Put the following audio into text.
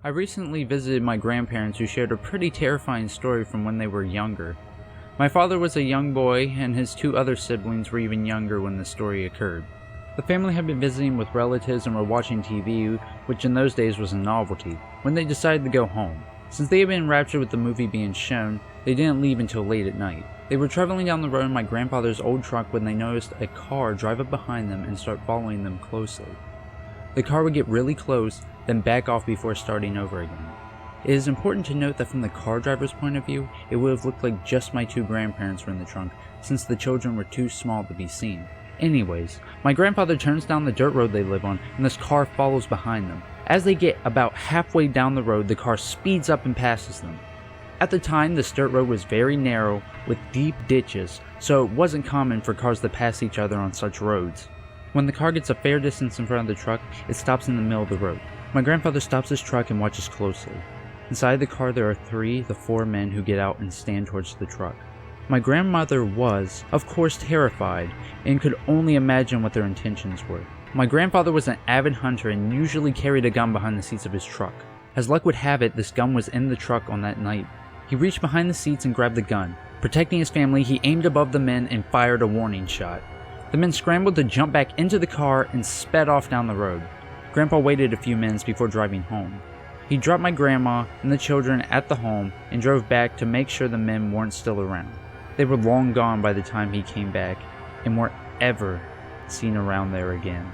I recently visited my grandparents who shared a pretty terrifying story from when they were younger. My father was a young boy, and his two other siblings were even younger when the story occurred. The family had been visiting with relatives and were watching TV, which in those days was a novelty, when they decided to go home. Since they had been enraptured with the movie being shown, they didn't leave until late at night. They were traveling down the road in my grandfather's old truck when they noticed a car drive up behind them and start following them closely. The car would get really close, then back off before starting over again. It is important to note that from the car driver's point of view, it would have looked like just my two grandparents were in the trunk, since the children were too small to be seen. Anyways, my grandfather turns down the dirt road they live on, and this car follows behind them. As they get about halfway down the road, the car speeds up and passes them. At the time, this dirt road was very narrow, with deep ditches, so it wasn't common for cars to pass each other on such roads. When the car gets a fair distance in front of the truck, it stops in the middle of the road. My grandfather stops his truck and watches closely. Inside the car there are the four men who get out and stand towards the truck. My grandmother was, of course, terrified, and could only imagine what their intentions were. My grandfather was an avid hunter and usually carried a gun behind the seats of his truck. As luck would have it, this gun was in the truck on that night. He reached behind the seats and grabbed the gun. Protecting his family, he aimed above the men and fired a warning shot. The men scrambled to jump back into the car and sped off down the road. Grandpa waited a few minutes before driving home. He dropped my grandma and the children at the home and drove back to make sure the men weren't still around. They were long gone by the time he came back and weren't ever seen around there again.